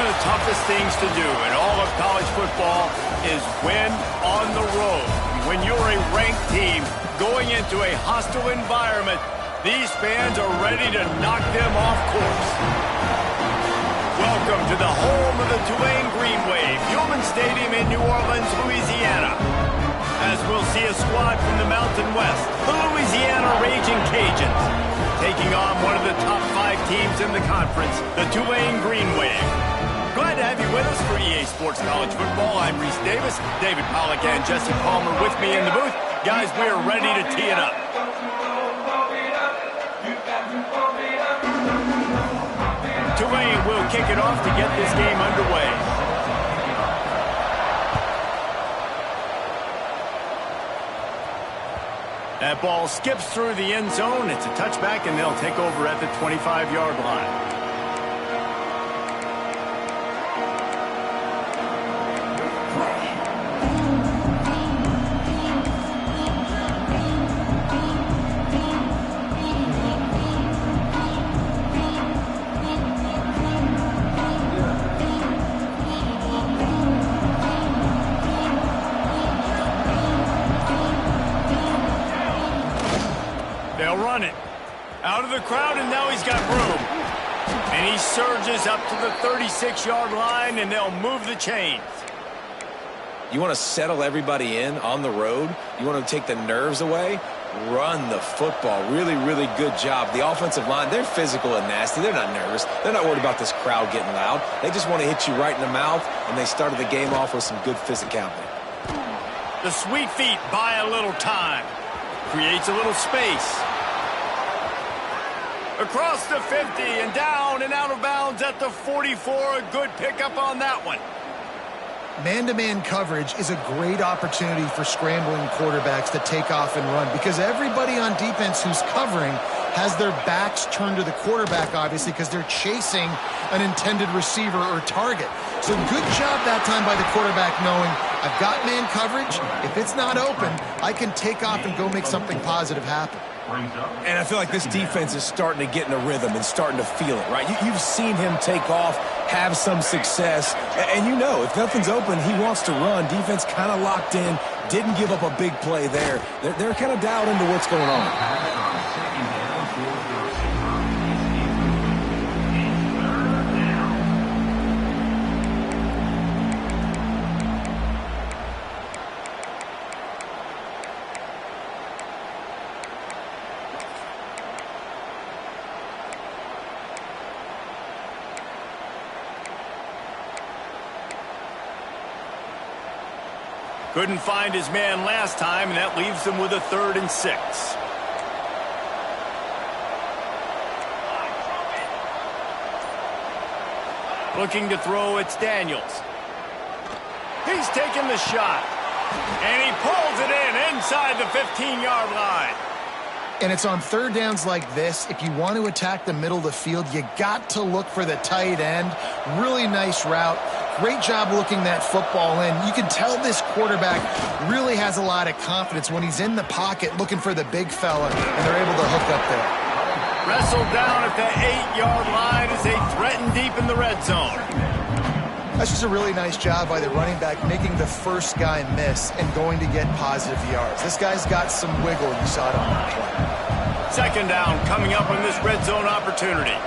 of the toughest things to do in all of college football is win on the road. When you're a ranked team going into a hostile environment, these fans are ready to knock them off course. Welcome to the home of the Tulane Green Wave, Hillman Stadium in New Orleans, Louisiana. As we'll see a squad from the Mountain West, the Louisiana Raging Cajuns, taking on one of the top 5 teams in the conference, the Tulane Green Wave. Glad to have you with us for EA Sports College Football. I'm Reese Davis, David Pollack and Jesse Palmer with me in the booth. Guys, we are ready to tee it up. Tulane will kick it off to get this game underway. That ball skips through the end zone. It's a touchback, and they'll take over at the 25-yard line. They'll run it. Out of the crowd, and now he's got room. And he surges up to the 36-yard line, and they'll move the chains. You want to settle everybody in on the road? You want to take the nerves away? Run the football. Really, really good job. The offensive line, they're physical and nasty. They're not nervous. They're not worried about this crowd getting loud. They just want to hit you right in the mouth, and they started the game off with some good physicality. The Sweet Feet buy a little time. Creates a little space. Across the 50 and down and out of bounds at the 44. A good pickup on that one. Man-to-man coverage is a great opportunity for scrambling quarterbacks to take off and run because everybody on defense who's covering has their backs turned to the quarterback, obviously, because they're chasing an intended receiver or target. So good job that time by the quarterback knowing I've got man coverage. If it's not open, I can take off and go make something positive happen. And I feel like this defense is starting to get in a rhythm and starting to feel it, right? You've seen him take off, have some success, and you know if nothing's open, he wants to run. Defense kind of locked in, didn't give up a big play there. They're kind of dialed into what's going on. Couldn't find his man last time, and that leaves them with a 3rd and 6. Looking to throw, it's Daniels. He's taking the shot, and he pulls it in inside the 15-yard line. And it's on 3rd downs like this. If you want to attack the middle of the field, you got to look for the tight end. Really nice route. Great job looking that football in. You can tell this quarterback really has a lot of confidence when he's in the pocket looking for the big fella, and they're able to hook up there. Wrestled down at the 8-yard line as they threaten deep in the red zone. That's just a really nice job by the running back making the first guy miss and going to get positive yards. This guy's got some wiggle. You saw it on that play. 2nd down coming up on this red zone opportunity.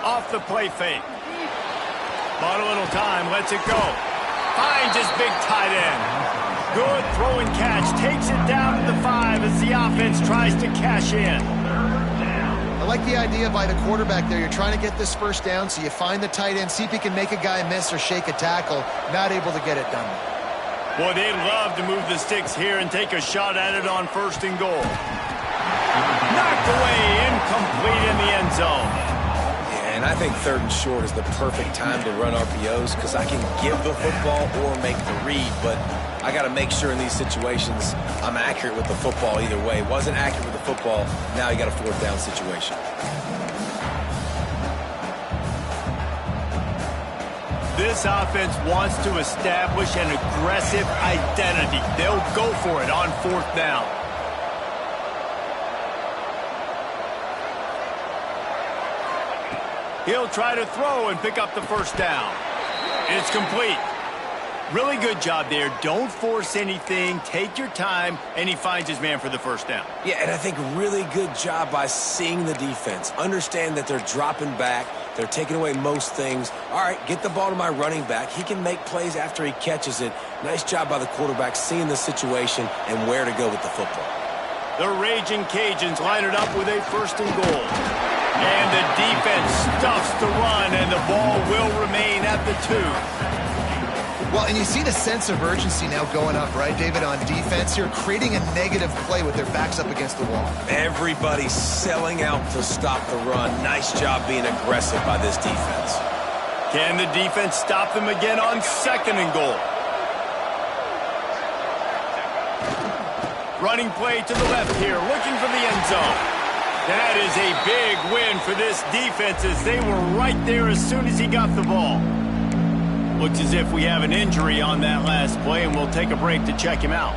Off the play fake. Bought a little time, lets it go. Finds his big tight end. Good throw and catch. Takes it down to the 5 as the offense tries to cash in. I like the idea by the quarterback there. You're trying to get this 1st down, so you find the tight end, see if he can make a guy miss or shake a tackle. Not able to get it done. Boy, they'd love to move the sticks here and take a shot at it on 1st and goal. Knocked away, incomplete in the end zone. And I think 3rd and short is the perfect time to run RPOs because I can give the football or make the read, but I got to make sure in these situations I'm accurate with the football either way. Wasn't accurate with the football, now you got a 4th down situation. This offense wants to establish an aggressive identity. They'll go for it on 4th down. He'll try to throw and pick up the first down. It's complete. Really good job there. Don't force anything. Take your time, and he finds his man for the first down. Yeah, and I think really good job by seeing the defense. Understand that they're dropping back. They're taking away most things. All right, get the ball to my running back. He can make plays after he catches it. Nice job by the quarterback seeing the situation and where to go with the football. The Raging Cajuns line it up with a 1st and goal. And the defense stuffs the run, and the ball will remain at the 2. Well, and you see the sense of urgency now going up, right, David, on defense here, creating a negative play with their backs up against the wall. Everybody's selling out to stop the run. Nice job being aggressive by this defense. Can the defense stop them again on 2nd and goal? Running play to the left here, looking for the end zone. That is a big win for this defense as they were right there as soon as he got the ball. Looks as if we have an injury on that last play, and we'll take a break to check him out.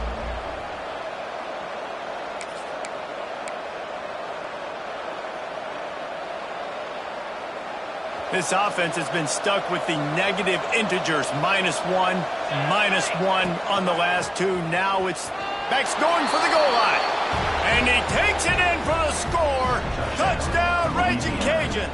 This offense has been stuck with the negative integers, -1, -1 on the last 2. Now it's Beck's going for the goal line. And he takes it in for the score. Touchdown, Raging Cajuns.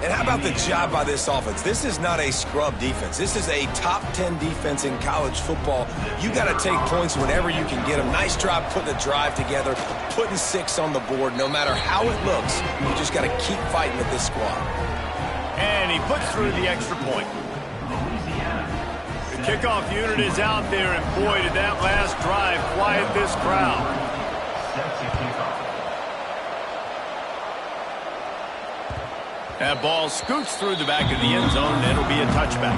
And how about the job by this offense? This is not a scrub defense. This is a top 10 defense in college football. You got to take points whenever you can get them. Nice job putting a drive together, putting 6 on the board. No matter how it looks, you just got to keep fighting with this squad. And he puts through the extra point. The kickoff unit is out there, and boy, did that last drive quiet this crowd. That ball scoots through the back of the end zone, and it'll be a touchback.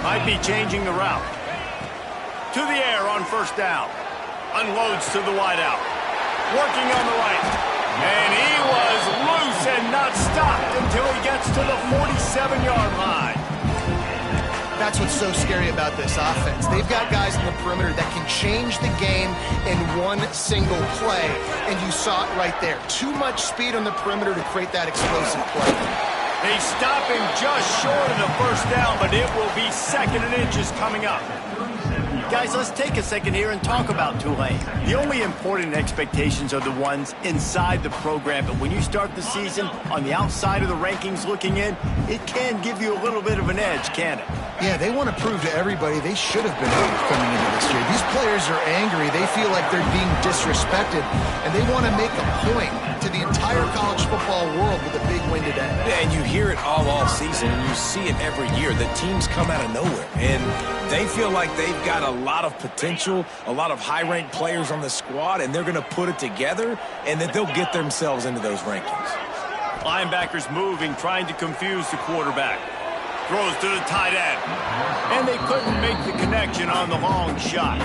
Might be changing the route. To the air on 1st down. Unloads to the wideout. Working on the right. And he was loose and not stopped until he gets to the 47-yard line. That's what's so scary about this offense. They've got guys in the perimeter that can change the game in one single play, and you saw it right there. Too much speed on the perimeter to create that explosive play. They stop him just short of the 1st down, but it will be 2nd and inches coming up. Guys, let's take a second here and talk about Tulane. The only important expectations are the ones inside the program, but when you start the season on the outside of the rankings looking in, it can give you a little bit of an edge, can't it? Yeah, they want to prove to everybody they should have been ranked coming into this year. These players are angry. They feel like they're being disrespected, and they want to make a point to the entire college football world with a big win today. Yeah, and you hear it all season, and you see it every year. The teams come out of nowhere, and they feel like they've got a lot of potential, a lot of high-ranked players on the squad, and they're going to put it together, and then they'll get themselves into those rankings. Linebackers moving, trying to confuse the quarterback. Throws to the tight end. And they couldn't make the connection on the long shot.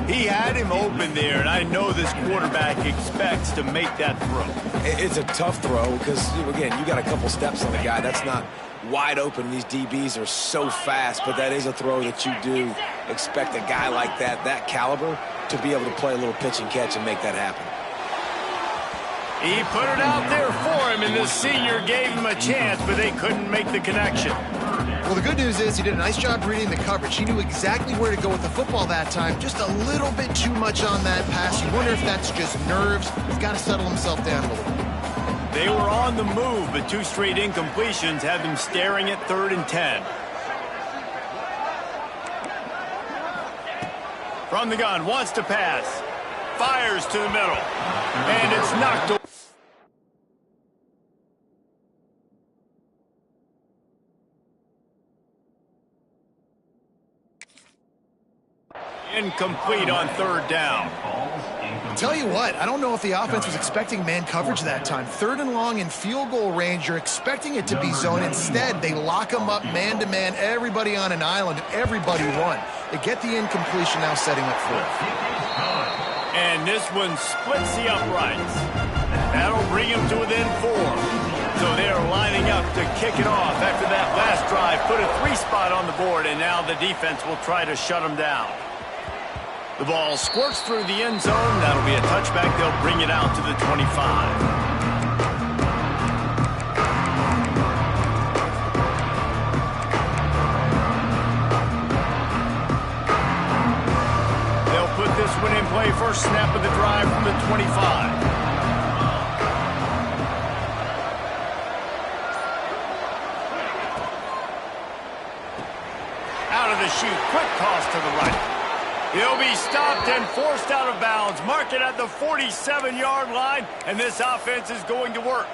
He had him open there, and I know this quarterback expects to make that throw. It's a tough throw because, again, you got a couple steps on the guy. That's not wide open. These DBs are so fast, but that is a throw that you do expect a guy like that caliber, to be able to play a little pitch and catch and make that happen. He put it out there for him, and the senior gave him a chance, but they couldn't make the connection. Well, the good news is he did a nice job reading the coverage. He knew exactly where to go with the football that time. Just a little bit too much on that pass. You wonder if that's just nerves. He's got to settle himself down a little bit. They were on the move, but 2 straight incompletions had them staring at 3rd and 10. From the gun, wants to pass. Fires to the middle. And it's knocked away. Incomplete on 3rd down. Tell you what, I don't know if the offense was expecting man coverage that time. 3rd and long in field goal range, you're expecting it to be zone. Instead, they lock them up man-to-man, everybody on an island, and everybody won. They get the incompletion, now setting up 4th. And this one splits the uprights. That'll bring him to within 4. So they're lining up to kick it off after that last drive. Put a 3-spot on the board, and now the defense will try to shut them down. The ball squirts through the end zone. That'll be a touchback. They'll bring it out to the 25. This one in play, first snap of the drive from the 25. Out of the chute, quick toss to the right. He'll be stopped and forced out of bounds. Mark it at the 47-yard line, and this offense is going to work.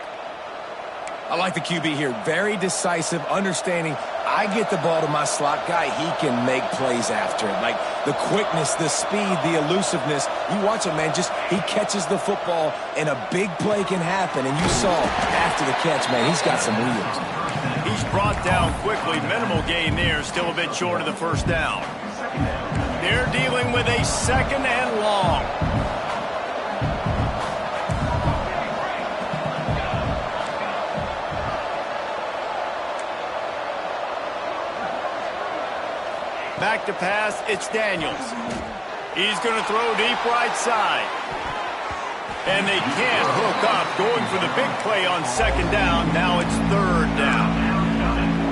I like the QB here. Very decisive, understanding I get the ball to my slot guy, he can make plays after it. Like the quickness, the speed, the elusiveness. You watch him, man, just he catches the football and a big play can happen. And you saw after the catch, man, he's got some wheels. He's brought down quickly. Minimal gain there, still a bit short of the first down. They're dealing with a second and long. Back to pass, it's Daniels. He's going to throw deep right side. And they can't hook up, going for the big play on second down. Now it's third down.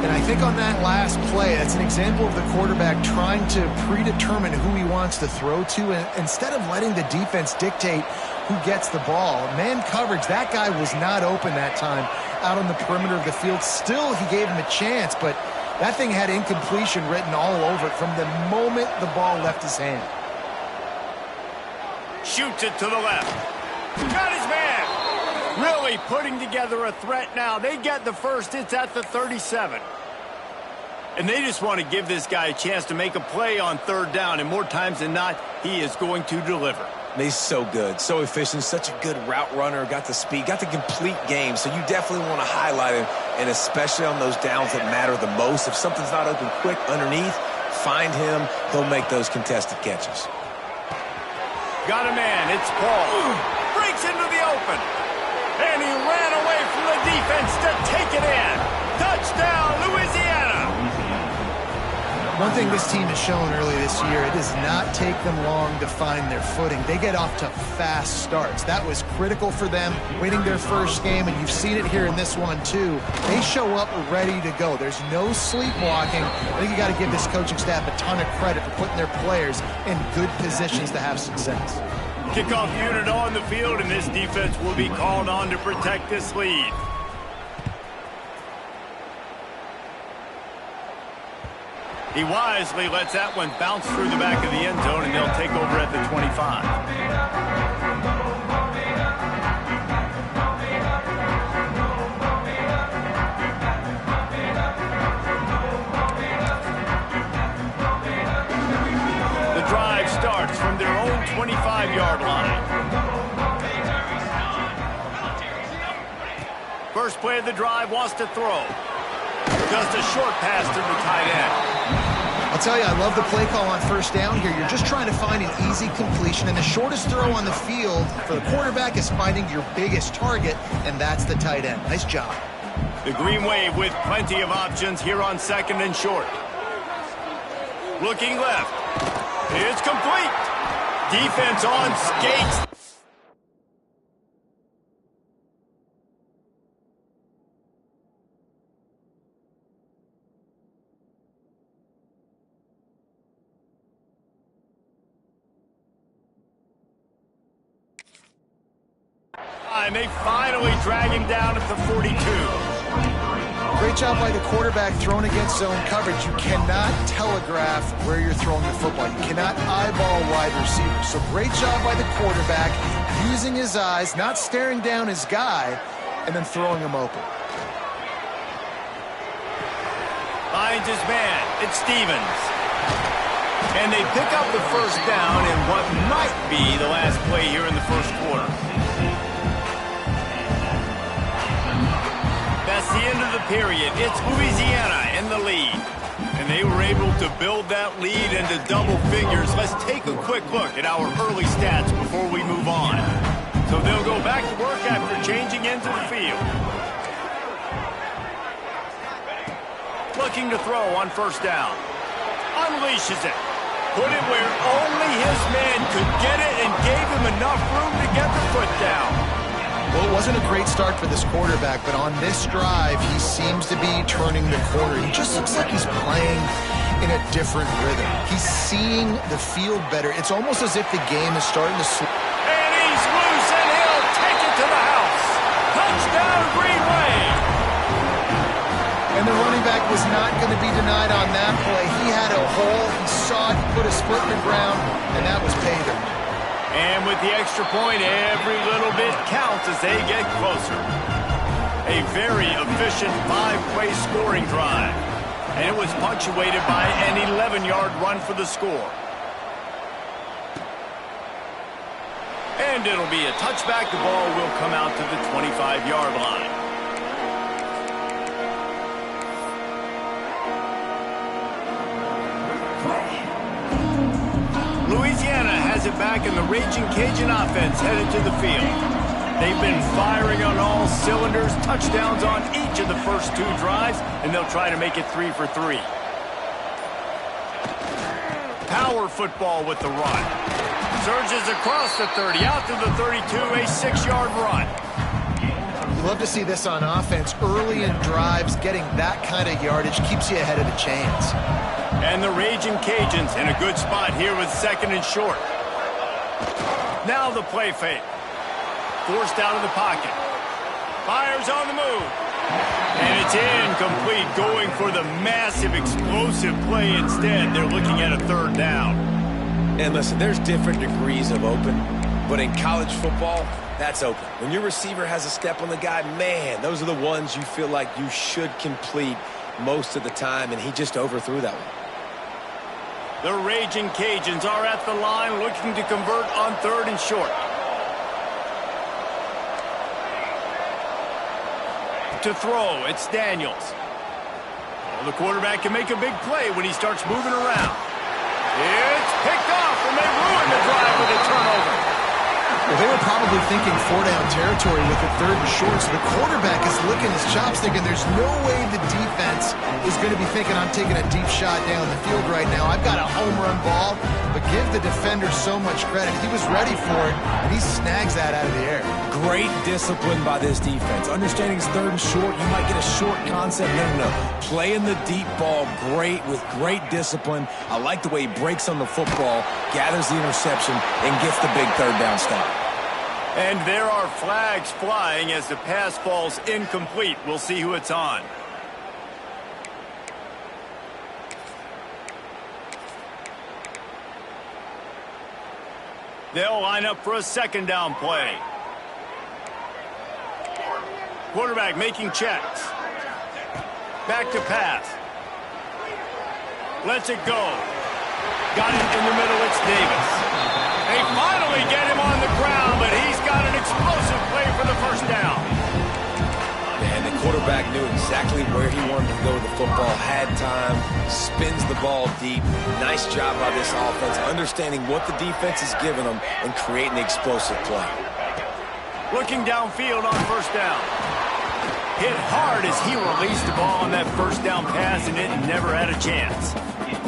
And I think on that last play, that's an example of the quarterback trying to predetermine who he wants to throw to, and instead of letting the defense dictate who gets the ball. Man coverage, that guy was not open that time out on the perimeter of the field. Still, he gave him a chance, but that thing had incompletion written all over it from the moment the ball left his hand. Shoots it to the left. Got his man. Really putting together a threat now. They get the first. It's at the 37. And they just want to give this guy a chance to make a play on third down. And more times than not, he is going to deliver. He's so good, so efficient, such a good route runner, got the speed, got the complete game. So you definitely want to highlight him, and especially on those downs that matter the most. If something's not open quick underneath, find him. He'll make those contested catches. Got a man. It's Paul. Breaks into the open. And he ran away from the defense to take it in. Touchdown, Louisiana. One thing this team has shown early this year, it does not take them long to find their footing. They get off to fast starts. That was critical for them, winning their first game, and you've seen it here in this one too. They show up ready to go. There's no sleepwalking. I think you got to give this coaching staff a ton of credit for putting their players in good positions to have success. Kickoff unit on the field, and this defense will be called on to protect this lead. He wisely lets that one bounce through the back of the end zone, and they'll take over at the 25. The drive starts from their own 25-yard line. First play of the drive, wants to throw. Just a short pass to the tight end. I'll tell you, I love the play call on first down here. You're just trying to find an easy completion, and the shortest throw on the field for the quarterback is finding your biggest target, and that's the tight end. Nice job. The Green Wave with plenty of options here on second and short. Looking left. It's complete. Defense on skates. And they finally drag him down at the 42. Great job by the quarterback throwing against zone coverage. You cannot telegraph where you're throwing the football. You cannot eyeball wide receivers. So great job by the quarterback using his eyes, not staring down his guy, and then throwing him open. Finds his man. It's Stevens. And they pick up the first down in what might be the last play here in the first quarter. That's the end of the period. It's Louisiana in the lead. And they were able to build that lead into double figures. Let's take a quick look at our early stats before we move on. So they'll go back to work after changing into the field. looking to throw on first down. Unleashes it. Put it where only his man could get it and gave him enough room to get the foot down. Well, it wasn't a great start for this quarterback, but on this drive, he seems to be turning the corner. He just looks like he's playing in a different rhythm. He's seeing the field better. It's almost as if the game is starting to slow. And he's loose, and he'll take it to the house. Touchdown, Green Wave. And the running back was not going to be denied on that play. He had a hole. He saw it. He put his foot in the ground, and that was pay dirt. And with the extra point, every little bit counts as they get closer. A very efficient 5-play scoring drive. And it was punctuated by an 11-yard run for the score. And it'll be a touchback. The ball will come out to the 25-yard line. Louisiana has it back, and the Raging Cajun offense headed to the field. They've been firing on all cylinders, touchdowns on each of the first 2 drives, and they'll try to make it 3 for 3. Power football with the run. Surges across the 30, out to the 32, a 6-yard run. You love to see this on offense. Early in drives, getting that kind of yardage keeps you ahead of the chains. And the Raging Cajuns in a good spot here with 2nd and short. Now the play fake. Forced out of the pocket. Fires on the move. And it's incomplete, going for the massive explosive play instead. They're looking at a 3rd down. And listen, there's different degrees of open, but in college football, that's open. When your receiver has a step on the guy, man, those are the ones you feel like you should complete most of the time, and he just overthrew that one. The Raging Cajuns are at the line looking to convert on 3rd and short. To throw, it's Daniels. Well, the quarterback can make a big play when he starts moving around. It's picked off, and they ruin the drive with a turnover. Well, they were probably thinking 4-down territory with the 3rd and short, so the quarterback is licking his chops thinking there's no way the defense is going to be thinking I'm taking a deep shot down the field right now. I've got a home run ball, but give the defender so much credit. He was ready for it, and he snags that out of the air. Great discipline by this defense. Understanding it's 3rd and short, you might get a short concept. No. Playing the deep ball great with great discipline. I like the way he breaks on the football, gathers the interception, and gets the big 3rd down stop. And there are flags flying as the pass falls incomplete. We'll see who it's on. They'll line up for a 2nd down play. Quarterback making checks. Back to pass. Lets it go. Got it in the middle, it's Davis. They finally get him on the ground, but he's got an explosive play for the 1st down. And the quarterback knew exactly where he wanted to go with the football, had time, spins the ball deep. Nice job by this offense, understanding what the defense is giving them and creating the explosive play. Looking downfield on 1st down. Hit hard as he released the ball on that 1st down pass, and it never had a chance.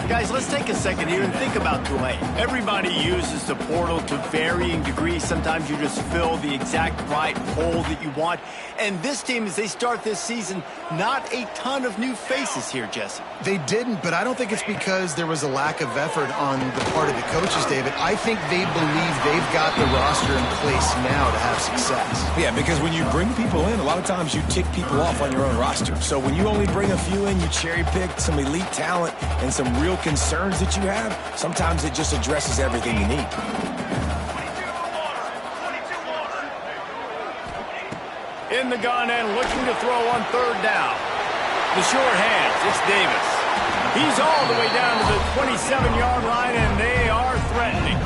Guys, let's take a second here and think about Tulane. Everybody uses the portal to varying degrees. Sometimes you just fill the exact right hole that you want. And this team, as they start this season, not a ton of new faces here, Jesse. They didn't, but I don't think it's because there was a lack of effort on the part of the coaches, David. I think they believe they've got the roster in place now to have success. Yeah, because when you bring people in, a lot of times you tick people off on your own roster. So when you only bring a few in, you cherry pick some elite talent and some real concerns that you have, sometimes it just addresses everything you need. In the gun and looking to throw on 3rd down. The short hands, it's Davis. He's all the way down to the 27-yard line, and they are threatening.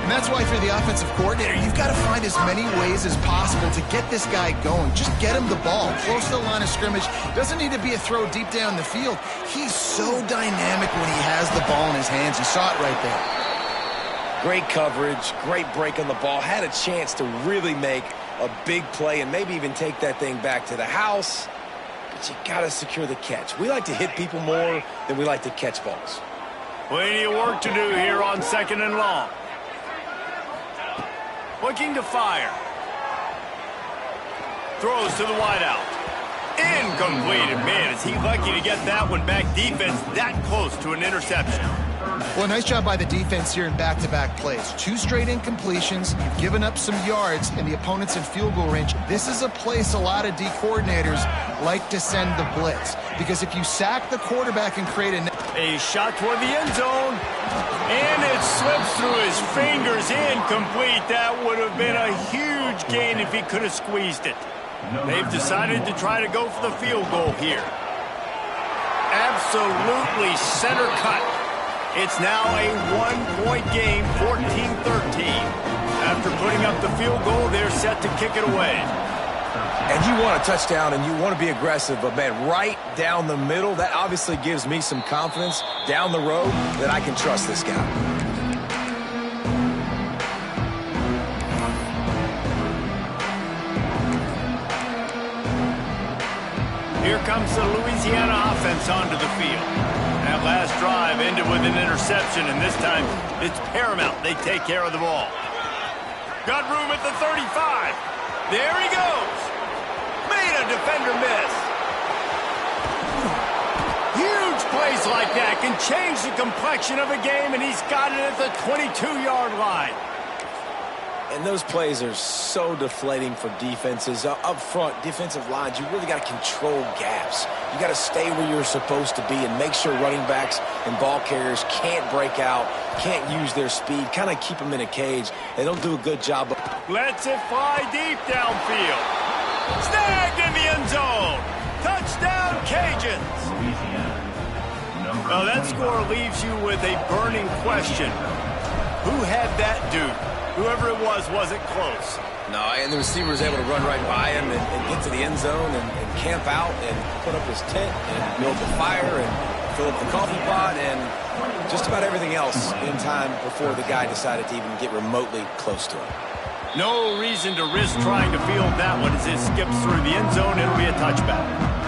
And that's why, if you're the offensive coordinator, you've got to find as many ways as possible to get this guy going. Just get him the ball close to the line of scrimmage. Doesn't need to be a throw deep down the field. He's so dynamic when he has the ball in his hands. You saw it right there. Great coverage, great break on the ball. Had a chance to really make a big play and maybe even take that thing back to the house. but you got to secure the catch. We like to hit people more than we like to catch balls. Plenty of work to do here on 2nd and long. Looking to fire. Throws to the wideout. Incomplete. And man, is he lucky to get that one back. Defense that close to an interception. Well, nice job by the defense here in back-to-back plays. 2 straight incompletions. You've given up some yards, and the opponent's in field goal range. This is a place a lot of D coordinators like to send the blitz, because if you sack the quarterback and create a shot toward the end zone, and it slips through his fingers. Incomplete. That would have been a huge gain if he could have squeezed it. They've decided to try to go for the field goal here. Absolutely center cut. It's now a 1-point game, 14-13. After putting up the field goal, they're set to kick it away. And you want a touchdown and you want to be aggressive, but man, right down the middle, that obviously gives me some confidence down the road that I can trust this guy. Here comes the Louisiana offense onto the field. That last drive ended with an interception, and this time it's paramount they take care of the ball. Got room at the 35. There he goes. Made a defender miss. Huge plays like that can change the complexion of a game, and he's got it at the 22-yard line. And those plays are so deflating for defenses. Up front, defensive lines, you really got to control gaps. You got to stay where you're supposed to be and make sure running backs and ball carriers can't break out, can't use their speed, kind of keep them in a cage. They don't do a good job of... Lets it fly deep downfield. Snagged in the end zone. Touchdown, Cajuns. Well, that score leaves you with a burning question. Who had that dude? Whoever it was wasn't close. No, and the receiver was able to run right by him and get to the end zone and camp out and put up his tent and build the fire and fill up the coffee pot and just about everything else in time before the guy decided to even get remotely close to him. No reason to risk trying to field that one as it skips through the end zone. It'll be a touchback.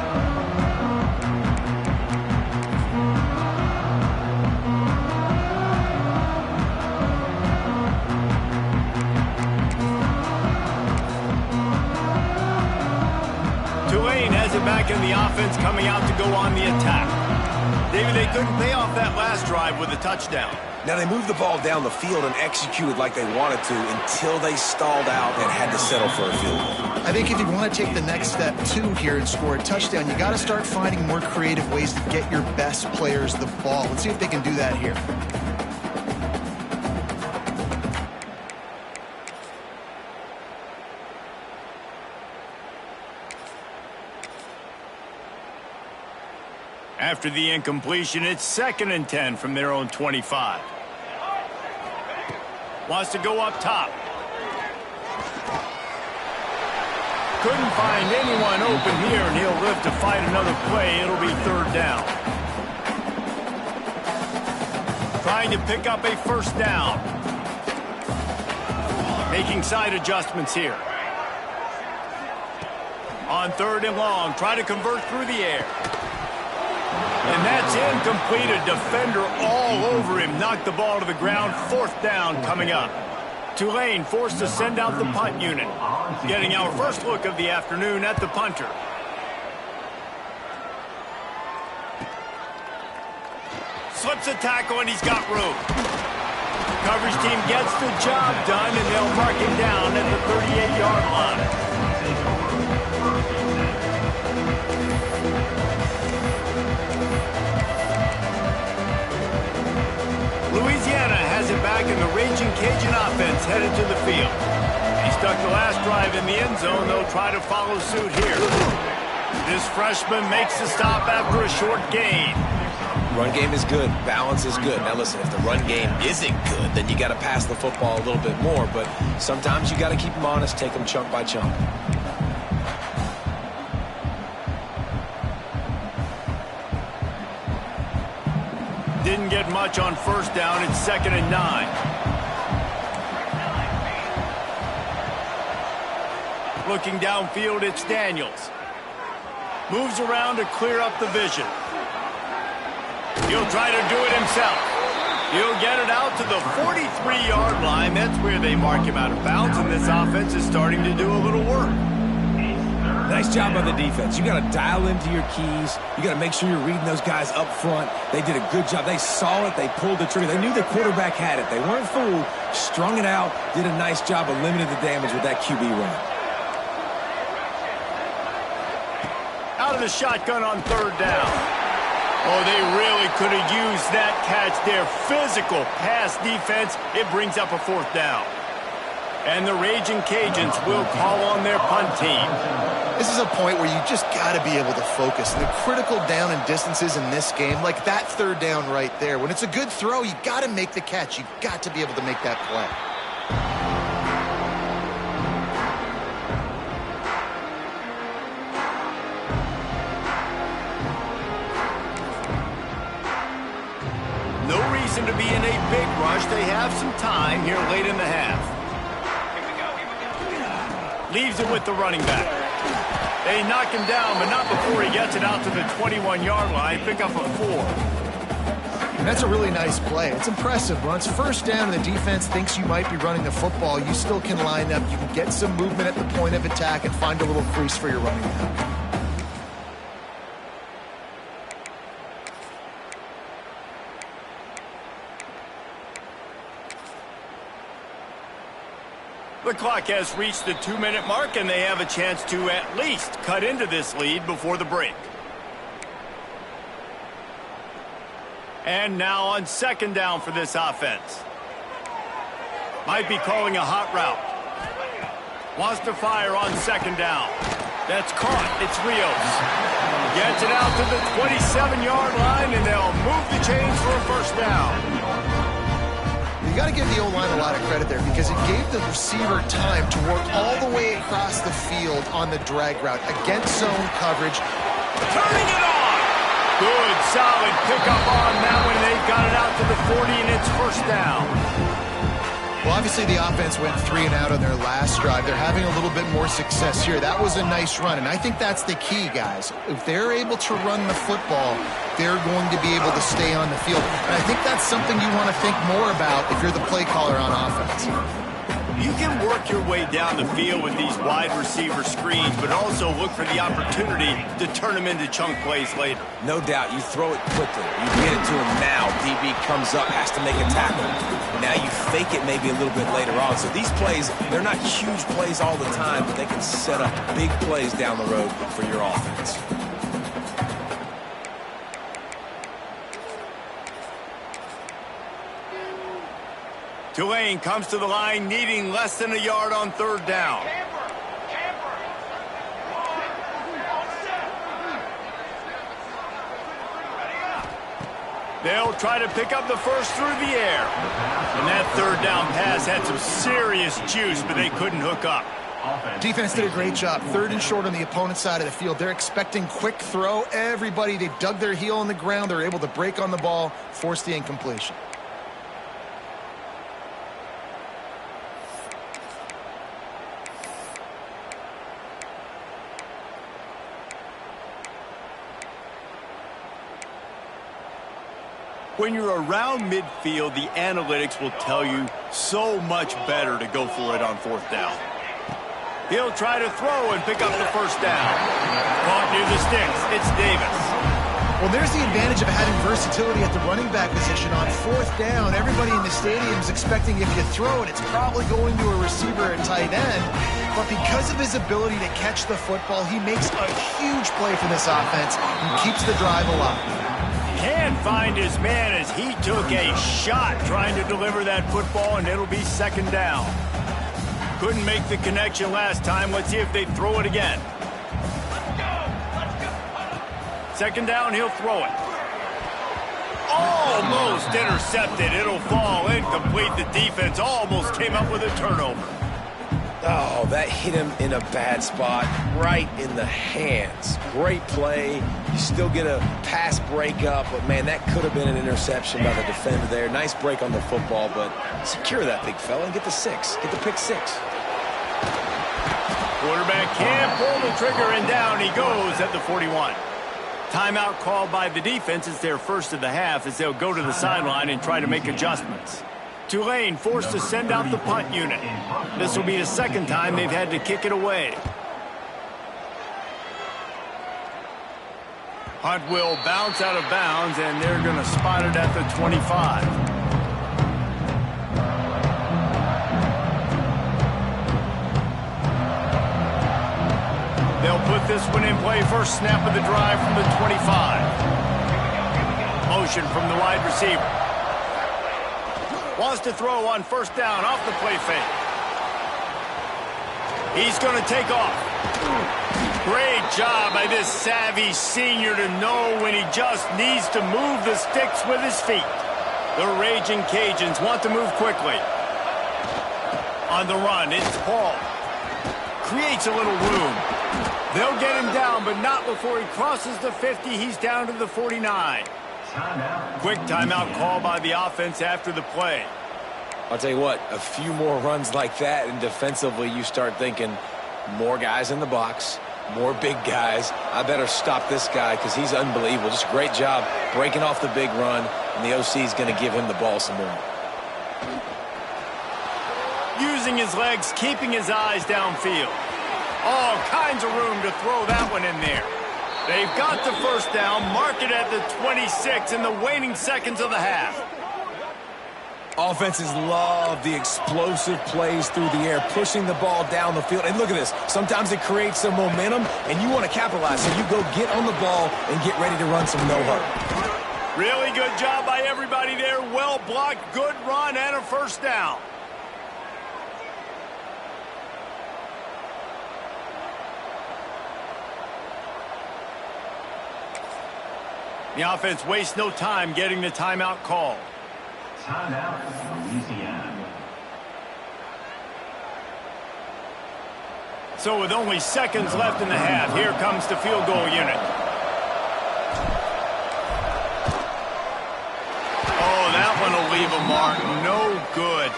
Back in the offense, coming out to go on the attack. David, they couldn't pay off that last drive with a touchdown. Now they moved the ball down the field and executed like they wanted to until they stalled out and had to settle for a field goal. I think if you want to take the next step too here and score a touchdown, you got to start finding more creative ways to get your best players the ball. Let's see if they can do that here. After the incompletion, it's 2nd and 10 from their own 25. Wants to go up top. Couldn't find anyone open here, and he'll live to fight another play. It'll be 3rd down. Trying to pick up a 1st down. Making side adjustments here. On 3rd and long, try to convert through the air. And that's incomplete. A defender all over him. Knocked the ball to the ground. 4th down coming up. Tulane forced to send out the punt unit. Getting our first look of the afternoon at the punter. Slips a tackle and he's got room. Coverage team gets the job done and they'll mark him down at the 38-yard line. Louisiana has it back in the Raging Cajun offense headed to the field. He stuck the last drive in the end zone. They'll try to follow suit here. This freshman makes the stop after a short gain. Run game is good. Balance is good. Now listen, if the run game isn't good, then you got to pass the football a little bit more. But sometimes you got to keep them honest, take them chunk by chunk. Didn't get much on 1st down. It's 2nd and 9. Looking downfield, it's Daniels. Moves around to clear up the vision. He'll try to do it himself. He'll get it out to the 43-yard line. That's where they mark him out of bounds, and this offense is starting to do a little work. Nice job by the defense. You got to dial into your keys. You got to make sure you're reading those guys up front. They did a good job. They saw it. They pulled the trigger. They knew the quarterback had it. They weren't fooled. Strung it out. Did a nice job of limiting the damage with that QB run. Out of the shotgun on third down. Oh, they really could have used that catch there. Physical pass defense. It brings up a fourth down. And the Raging Cajuns will call on their punt team. This is a point where you just got to be able to focus. The critical down and distances in this game, like that third down right there. When it's a good throw, you got to make the catch. You got to be able to make that play. No reason to be in a big rush. They have some time here late in the half. Leaves it with the running back. They knock him down, but not before he gets it out to the 21-yard line. Pick up a 4. And that's a really nice play. It's impressive. Once first down and the defense thinks you might be running the football, you still can line up. You can get some movement at the point of attack and find a little crease for your running back. The clock has reached the 2-minute mark, and they have a chance to at least cut into this lead before the break. And now on second down for this offense. Might be calling a hot route. Wants to fire on second down. That's caught. It's Rios. Gets it out to the 27-yard line, and they'll move the chains for a first down. You got to give the O-line a lot of credit there because it gave the receiver time to work all the way across the field on the drag route against zone coverage. Turning it on! Good, solid pickup on that one. They've got it out to the 40, and it's first down. Well, obviously the offense went 3 and out on their last drive. They're having a little bit more success here. That was a nice run, and I think that's the key, guys. If they're able to run the football, they're going to be able to stay on the field. And I think that's something you want to think more about if you're the play caller on offense. You can work your way down the field with these wide receiver screens, but also look for the opportunity to turn them into chunk plays later. No doubt. You throw it quickly. You get it to him now. DB comes up, has to make a tackle. Now you fake it maybe a little bit later on. So these plays, they're not huge plays all the time, but they can set up big plays down the road for your offense. Tulane comes to the line needing less than a yard on third down. They'll try to pick up the first through the air. And that third down pass had some serious juice, but they couldn't hook up. Defense did a great job. 3rd and short on the opponent's side of the field. They're expecting quick throw. Everybody, they dug their heel on the ground. They're able to break on the ball, force the incompletion. When you're around midfield, the analytics will tell you so much better to go for it on fourth down. He'll try to throw and pick up the first down. Caught near the sticks. It's Davis. Well, there's the advantage of having versatility at the running back position. On fourth down, everybody in the stadium is expecting if you throw it, it's probably going to a receiver at tight end. But because of his ability to catch the football, he makes a huge play for this offense and keeps the drive alive. Can't find his man as he took a shot trying to deliver that football, and it'll be second down. Couldn't make the connection last time. Let's see if they throw it again. Second down, he'll throw it. Almost intercepted. It'll fall incomplete. The defense almost came up with a turnover. Oh, that hit him in a bad spot, right in the hands. Great play. You still get a pass breakup, but, man, that could have been an interception by the defender there. Nice break on the football, but secure that big fella and get the 6. Get the pick 6. Quarterback can't pull the trigger, and down he goes at the 41. Timeout called by the defense. It's their first of the half as they'll go to the sideline and try to make adjustments. Tulane forced to send out the punt unit. This will be the second time they've had to kick it away. Punt will bounce out of bounds, and they're going to spot it at the 25. They'll put this one in play. First snap of the drive from the 25. Motion from the wide receiver. Wants to throw on first down off the play fake. He's going to take off. Great job by this savvy senior to know when he just needs to move the sticks with his feet. The Raging Cajuns want to move quickly. On the run, it's Paul. Creates a little room. They'll get him down, but not before he crosses the 50. He's down to the 49. Quick timeout call by the offense after the play. I'll tell you what, a few more runs like that, and defensively you start thinking more guys in the box, more big guys. I better stop this guy because he's unbelievable. Just a great job breaking off the big run, and the OC is going to give him the ball some more. Using his legs, keeping his eyes downfield. All kinds of room to throw that one in there. They've got the first down, mark it at the 26 in the waning seconds of the half. Offenses love the explosive plays through the air, pushing the ball down the field. And look at this. Sometimes it creates some momentum, and you want to capitalize. So you go get on the ball and get ready to run some no-hurry. Really good job by everybody there. Well blocked, good run, and a first down. The offense wastes no time getting the timeout call. Timeout, Louisiana. So with only seconds left in the half, here comes the field goal unit. Oh, that one will leave a mark. No good.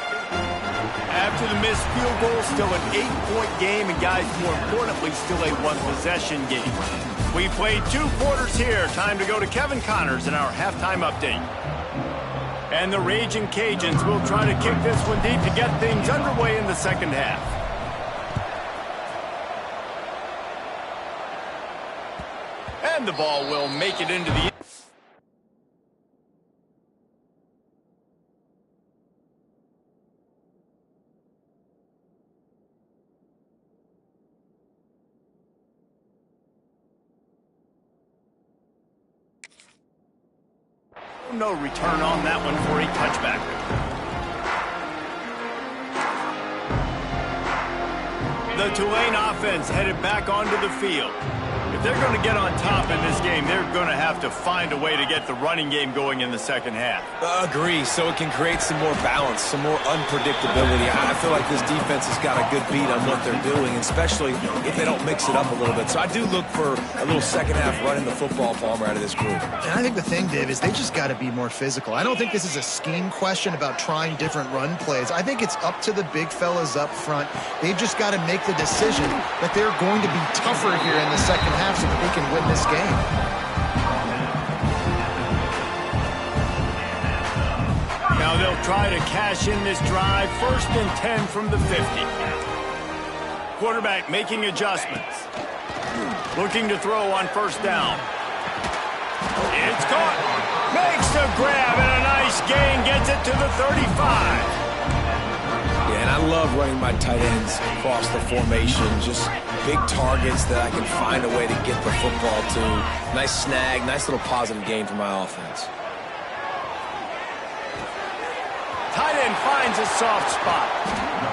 After the missed field goal, still an 8-point game, and guys, more importantly, still a one-possession game. We played 2 quarters here. Time to go to Kevin Connors in our halftime update. And the Raging Cajuns will try to kick this one deep to get things underway in the second half. And the ball will make it into the... No return on that one for a touchback. The Tulane offense headed back onto the field. If they're going to get on top in this game, they're going to have to find a way to get the running game going in the second half. Agree, so it can create some more balance, some more unpredictability. I feel like this defense has got a good beat on what they're doing, especially if they don't mix it up a little bit. So I do look for a little second half running the football, Palmer, out of this group. And I think the thing, Dave, is they just got to be more physical. I don't think this is a scheme question about trying different run plays. I think it's up to the big fellas up front. They've just got to make the decision that they're going to be tougher here in the second half so that they can win this game. Now they'll try to cash in this drive. 1st and 10 from the 50. Quarterback making adjustments. Looking to throw on first down. It's caught. Makes the grab and a nice gain. Gets it to the 35. Yeah, and I love running my tight ends across the formation. Just big targets that I can find a way to get the football to. Nice snag, nice little positive gain for my offense. Tight end finds a soft spot.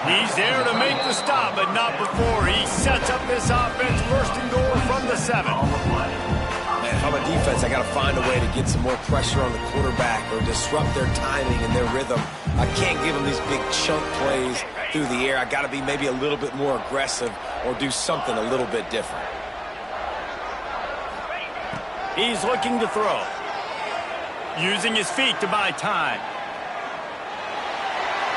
He's there to make the stop, but not before he sets up this offense. 1st and goal from the 7. Man, if I'm a defense, I got to find a way to get some more pressure on the quarterback or disrupt their timing and their rhythm. I can't give them these big chunk plays through the air. I got to be maybe a little bit more aggressive or do something a little bit different. He's looking to throw. Using his feet to buy time.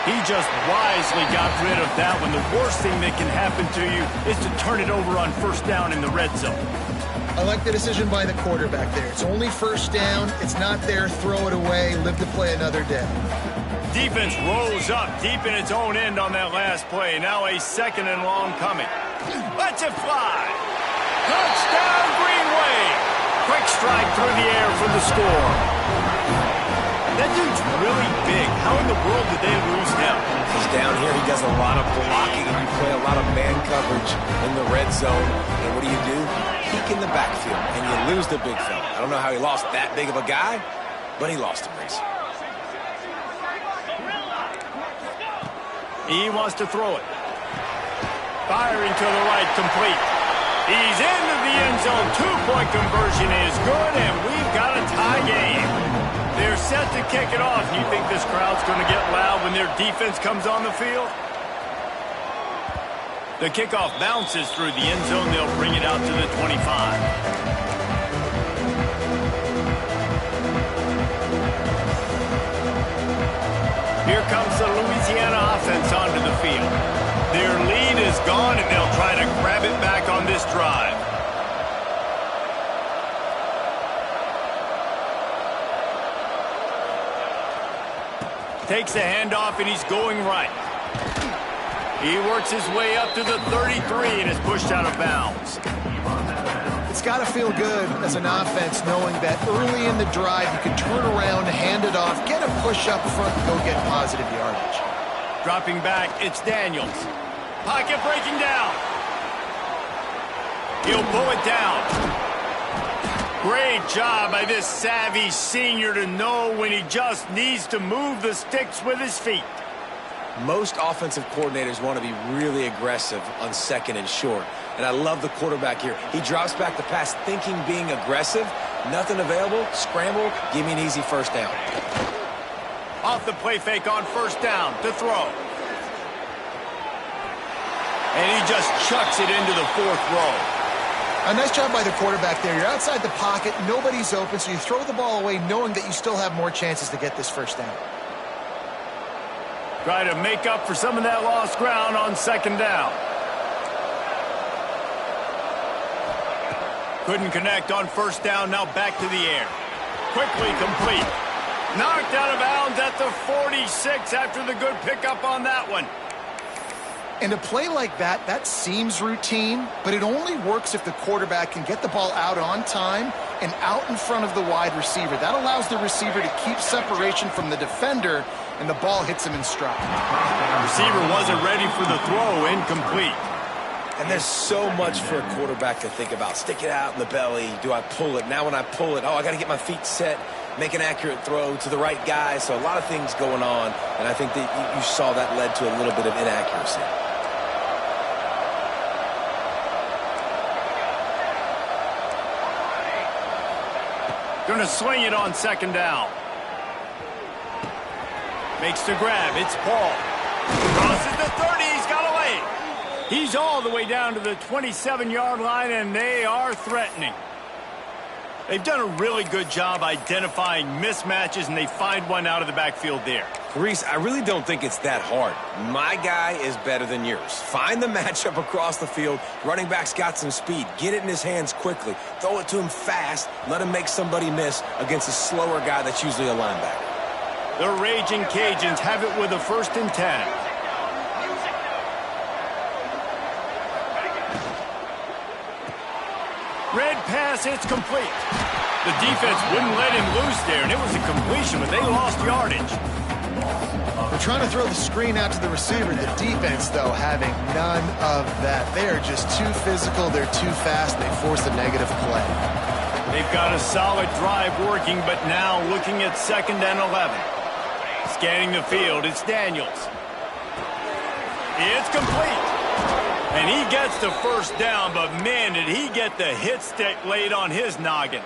He just wisely got rid of that one. The worst thing that can happen to you is to turn it over on first down in the red zone. I like the decision by the quarterback there. It's only first down. It's not there. Throw it away. Live to play another day. Defense rolls up deep in its own end on that last play. Now a second and long coming. Let's it fly. Touchdown, Green Wave. Quick strike through the air for the score. That dude's really big. How in the world did they lose him? He's down here. He does a lot of blocking, and you play a lot of man coverage in the red zone. And what do? Peek in the backfield, and you lose the big fella. I don't know how he lost that big of a guy, but he lost him, Reese. He wants to throw it. Firing to the right, complete. He's into the end zone. Two-point conversion is good, and we've got a tie game. They're set to kick it off. You think this crowd's going to get loud when their defense comes on the field? The kickoff bounces through the end zone. They'll bring it out to the 25. Here comes the Louisiana offense onto the field. Their lead is gone, and they'll try to grab it back on this drive. Takes the handoff, and he's going right. He works his way up to the 33 and is pushed out of bounds. It's got to feel good as an offense knowing that early in the drive you can turn around, hand it off, get a push up front, and go get positive yardage. Dropping back, it's Daniels. Pocket breaking down. He'll pull it down. Great job by this savvy senior to know when he just needs to move the sticks with his feet. Most offensive coordinators want to be really aggressive on second and short. And I love the quarterback here. He drops back the pass thinking being aggressive. Nothing available. Scramble. Give me an easy first down. Off the play fake on first down to throw. And he just chucks it into the fourth row. A nice job by the quarterback there. You're outside the pocket. Nobody's open, so you throw the ball away knowing that you still have more chances to get this first down. Try to make up for some of that lost ground on second down. Couldn't connect on first down. Now back to the air. Quickly complete. Knocked out of bounds at the 46 after the good pickup on that one. And a play like that, that seems routine, but it only works if the quarterback can get the ball out on time and out in front of the wide receiver. That allows the receiver to keep separation from the defender, and the ball hits him in stride. Receiver wasn't ready for the throw, incomplete. And there's so much for a quarterback to think about. Stick it out in the belly. Do I pull it? Now when I pull it, I got to get my feet set, make an accurate throw to the right guy. So a lot of things going on, and I think that you saw that led to a little bit of inaccuracy. Going to swing it on second down. Makes the grab. It's Paul. Crosses the 30. He's got away. He's all the way down to the 27-yard line, and they are threatening. They've done a really good job identifying mismatches, and they find one out of the backfield there. Reese, I really don't think it's that hard. My guy is better than yours. Find the matchup across the field. Running back's got some speed. Get it in his hands quickly. Throw it to him fast. Let him make somebody miss against a slower guy that's usually a linebacker. The Raging Cajuns have it with a 1st and 10. Red pass, it's complete. The defense wouldn't let him loose there, and it was a completion, but they lost yardage. They're trying to throw the screen out to the receiver. The defense, though, having none of that. They are just too physical. They're too fast. They force a negative play. They've got a solid drive working, but now looking at 2nd and 11. Scanning the field, it's Daniels. It's complete. And he gets the first down, but man, did he get the hit stick laid on his noggin.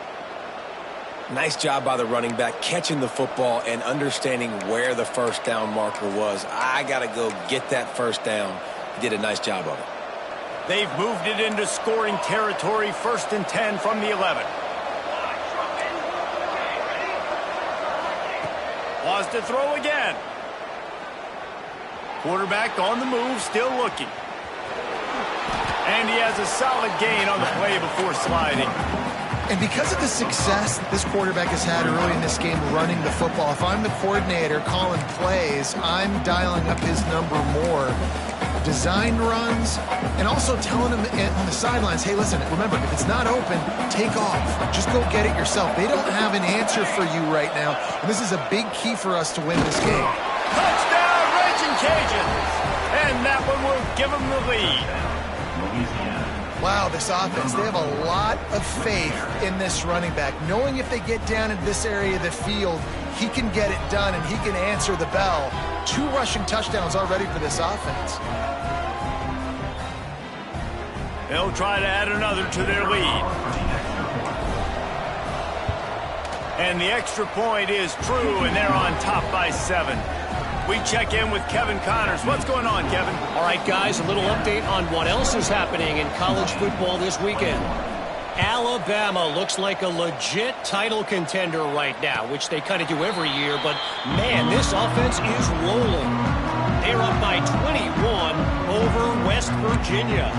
Nice job by the running back catching the football and understanding where the first down marker was. I got to go get that first down. He did a nice job of it. They've moved it into scoring territory, 1st and 10 from the 11. Wants to throw again. Quarterback on the move, still looking. And he has a solid gain on the play before sliding. And because of the success this quarterback has had early in this game running the football, if I'm the coordinator calling plays, I'm dialing up his number more. Design runs, and also telling him on the sidelines, hey, listen, remember, if it's not open, take off. Just go get it yourself. They don't have an answer for you right now, and this is a big key for us to win this game. Touchdown, Raging Cajuns! And that one will give them the lead. Wow, this offense, they have a lot of faith in this running back. Knowing if they get down in this area of the field, he can get it done and he can answer the bell. 2 rushing touchdowns already for this offense. They'll try to add another to their lead. And the extra point is true, and they're on top by 7. We check in with Kevin Connors. What's going on, Kevin? All right, guys, a little update on what else is happening in college football this weekend. Alabama looks like a legit title contender right now, which they kind of do every year, but, man, this offense is rolling. They're up by 21 over West Virginia.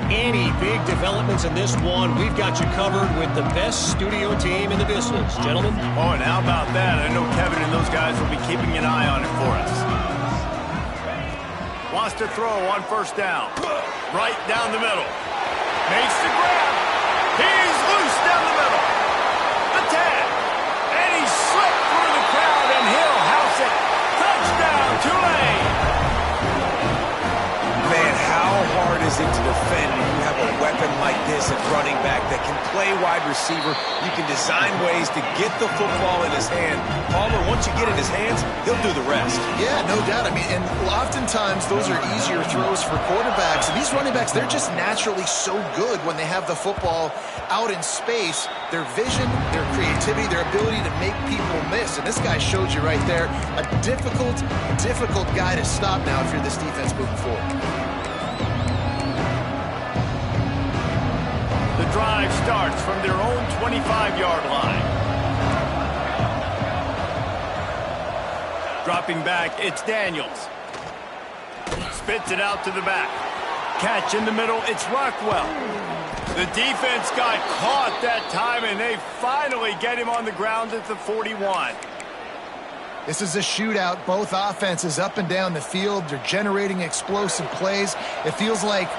Any big developments in this one, we've got you covered with the best studio team in the business. Gentlemen? Oh, and how about that? I know Kevin and those guys will be keeping an eye on it for us. Wants to throw on first down. Right down the middle. Makes the grab. He's loose down the middle. The tag. And he slipped through the crowd, and he'll house it. Touchdown, Tulane. Man, how hard is it to defend when you have a weapon like this at running back that can play wide receiver? You can design ways to get the football in his hand. Palmer, once you get it in his hands, he'll do the rest. Yeah, no doubt. I mean, and oftentimes those are easier throws for quarterbacks. And these running backs, they're just naturally so good when they have the football out in space. Their vision, their creativity, their ability to make people miss. And this guy showed you right there, a difficult guy to stop now if you're this defense moving forward. The drive starts from their own 25-yard line. Dropping back, it's Daniels. Spits it out to the back. Catch in the middle, it's Rockwell. The defense got caught that time, and they finally get him on the ground at the 41. This is a shootout. Both offenses up and down the field. They're generating explosive plays. It feels like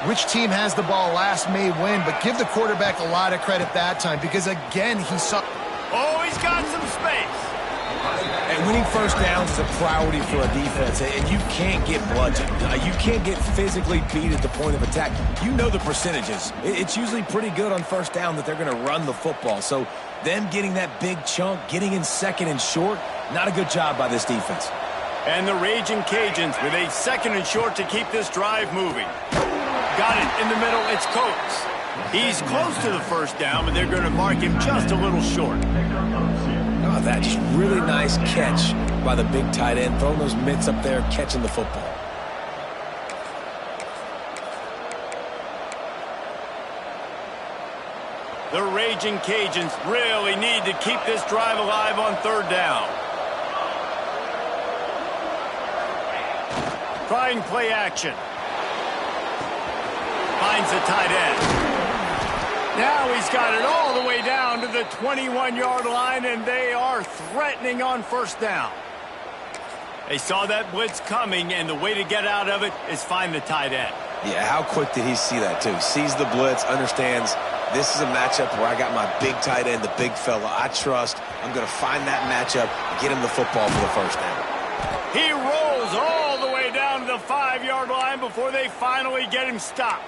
which team has the ball last may win, but give the quarterback a lot of credit that time because, again, he saw... Oh, he's got some space. And winning first downs is a priority for a defense, and you can't get bludgeoned. You can't get physically beat at the point of attack. You know the percentages. It's usually pretty good on first down that they're going to run the football. So them getting that big chunk, getting in second and short, not a good job by this defense. And the Raging Cajuns with a second and short to keep this drive moving. Got it in the middle, it's Coates. He's close to the first down, but they're going to mark him just a little short. Oh, that just really nice catch by the big tight end, throwing those mitts up there, catching the football. The Raging Cajuns really need to keep this drive alive on third down. Trying play action. Finds the tight end. Now he's got it all the way down to the 21-yard line, and they are threatening on first down. They saw that blitz coming, and the way to get out of it is find the tight end. Yeah, how quick did he see that, too? Sees the blitz, understands this is a matchup where I got my big tight end, the big fella I trust. I'm going to find that matchup, get him the football for the first down. He rolls all the way down to the 5-yard line before they finally get him stopped.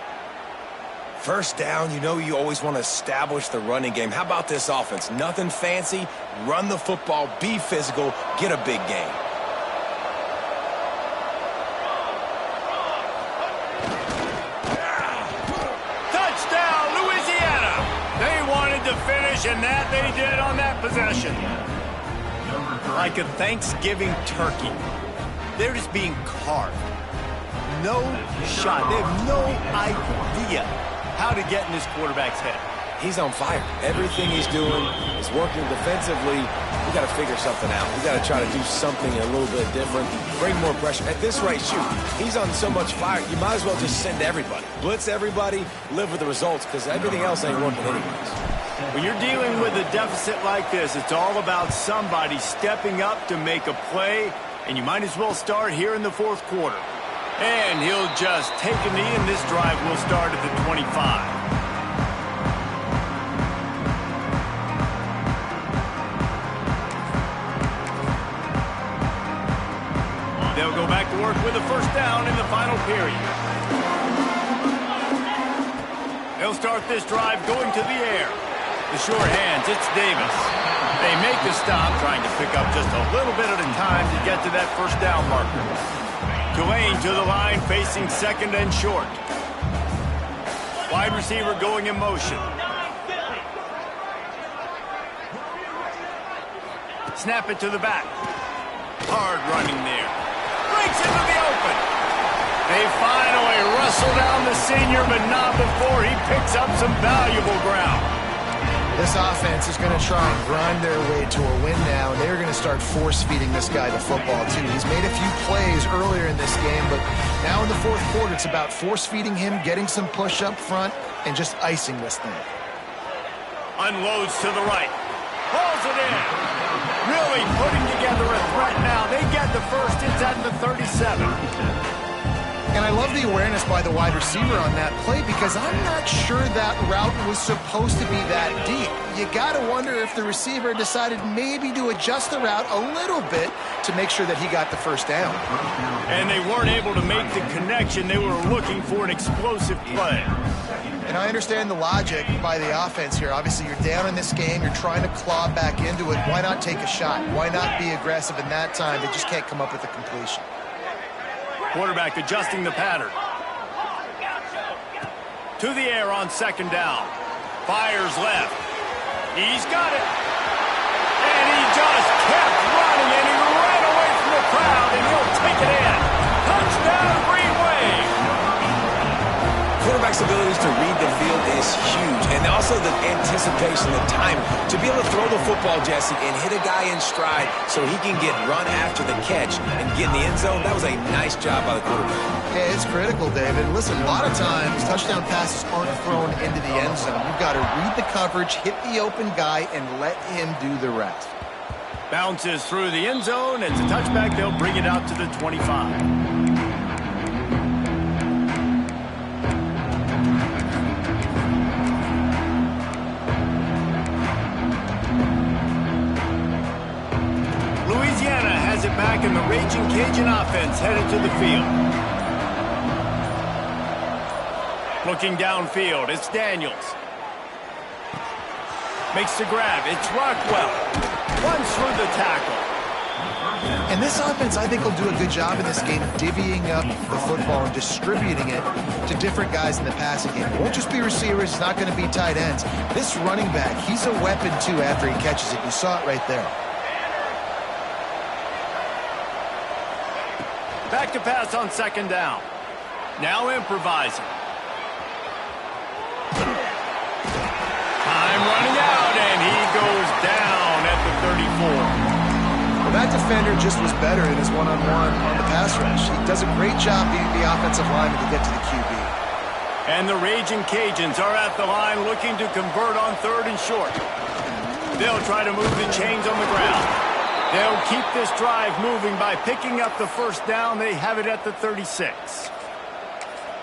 First down, you know you always want to establish the running game. How about this offense? Nothing fancy. Run the football, be physical, get a big gain. Touchdown, Louisiana! They wanted to finish, and that they did on that possession. Like a Thanksgiving turkey. They're just being carved. No shot. They have no idea how to get in this quarterback's head. he's on fire. Everything he's doing is working defensively. We got to figure something out. We got to try to do something a little bit different, bring more pressure. At this rate, shoot, he's on so much fire, you might as well just send everybody. Blitz everybody, live with the results, because everything else ain't working anyways. When you're dealing with a deficit like this, it's all about somebody stepping up to make a play, and you might as well start here in the fourth quarter. And he'll just take a knee, and this drive will start at the 25. They'll go back to work with a first down in the final period. They'll start this drive going to the air. The sure hands, it's Davis. They make the stop, trying to pick up just a little bit at a time to get to that first down marker. Tulane to the line, facing second and short. Wide receiver going in motion. Snap it to the back. Hard running there. Breaks into the open. They finally wrestle down the senior, but not before he picks up some valuable ground. This offense is going to try and grind their way to a win now, and they're going to start force-feeding this guy the football, too. He's made a few plays earlier in this game, but now in the fourth quarter, it's about force-feeding him, getting some push up front, and just icing this thing. Unloads to the right. Pulls it in. Really putting together a threat now. They get the first. It's at the 37. And I love the awareness by the wide receiver on that play, because I'm not sure that route was supposed to be that deep. You got to wonder if the receiver decided maybe to adjust the route a little bit to make sure that he got the first down. And they weren't able to make the connection. They were looking for an explosive play. And I understand the logic by the offense here. Obviously, you're down in this game. You're trying to claw back into it. Why not take a shot? Why not be aggressive in that time? They just can't come up with a completion. Quarterback adjusting the pattern. To the air on second down. Fires left. He's got it. And he just kept running, and he ran away from the crowd, and he'll take it in. Touchdown, Green Wave. Quarterback's abilities to read the field is huge, and also the anticipation, the time to be able to throw the football, Jesse, and hit a guy in stride so he can get run after the catch and get in the end zone. That was a nice job by the quarterback. Yeah, it's critical, David. Listen, a lot of times touchdown passes aren't thrown into the end zone. You've got to read the coverage, hit the open guy, and let him do the rest. Bounces through the end zone. It's a touchback. They'll bring it out to the 25. It back, and the Raging Cajun offense headed to the field. Looking downfield, it's Daniels. Makes the grab, it's Rockwell. Runs through the tackle. And this offense, I think, will do a good job in this game divvying up the football and distributing it to different guys in the passing game. It won't just be receivers, it's not going to be tight ends. This running back, he's a weapon, too, after he catches it. You saw it right there. Back to pass on second down. Now improvising. Time running out, and he goes down at the 34. Well, that defender just was better in his one-on-one on the pass rush. He does a great job being the offensive lineman to get to the QB. And the Raging Cajuns are at the line looking to convert on third and short. They'll try to move the chains on the ground. They'll keep this drive moving by picking up the first down. They have it at the 36.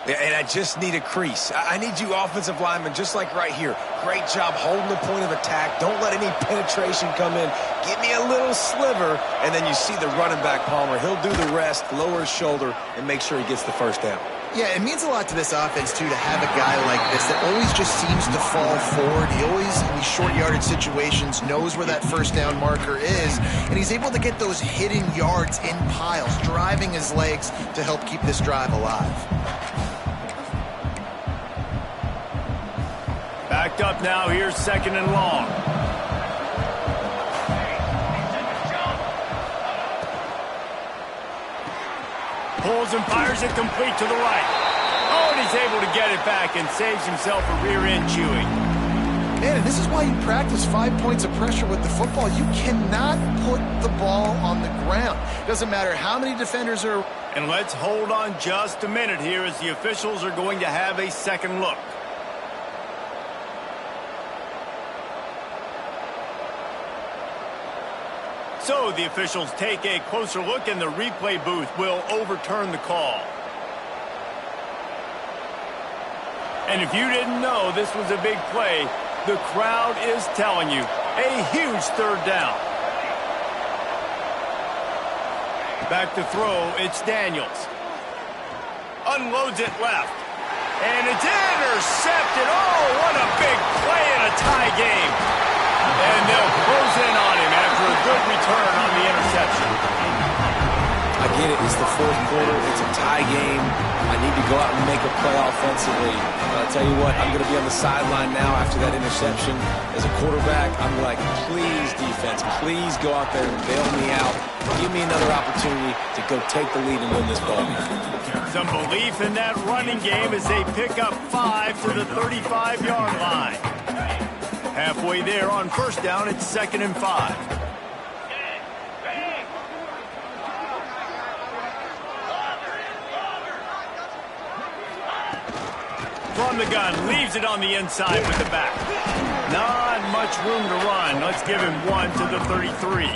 And I just need a crease. I need you offensive linemen, just like right here. Great job holding the point of attack. Don't let any penetration come in. Give me a little sliver, and then you see the running back, Palmer. He'll do the rest, lower his shoulder, and make sure he gets the first down. Yeah, it means a lot to this offense, too, to have a guy like this that always just seems to fall forward. He always, in these short yardage situations, knows where that first down marker is, and he's able to get those hidden yards in piles, driving his legs to help keep this drive alive. Backed up now, here's second and long. Pulls and fires it complete to the right. Oh, and he's able to get it back and saves himself a rear end chewing. Man, and this is why you practice 5 points of pressure with the football. You cannot put the ball on the ground. Doesn't matter how many defenders are... And let's hold on just a minute here as the officials are going to have a second look. So the officials take a closer look, and the replay booth will overturn the call. And if you didn't know this was a big play, the crowd is telling you, a huge third down. Back to throw, it's Daniels. Unloads it left. And it's intercepted. Oh, what a big play in a tie game. And they'll close in on him after a good return on the interception. I get it. It's the fourth quarter. It's a tie game. I need to go out and make a play offensively. But I'll tell you what, I'm going to be on the sideline now after that interception. As a quarterback, I'm like, please, defense, please go out there and bail me out. Give me another opportunity to go take the lead and win this ball game. Some belief in that running game as they pick up 5 to the 35-yard line. Halfway there on first down, it's 2nd and 5. From the gun, leaves it on the inside with the back. Not much room to run. Let's give him 1 to the 33.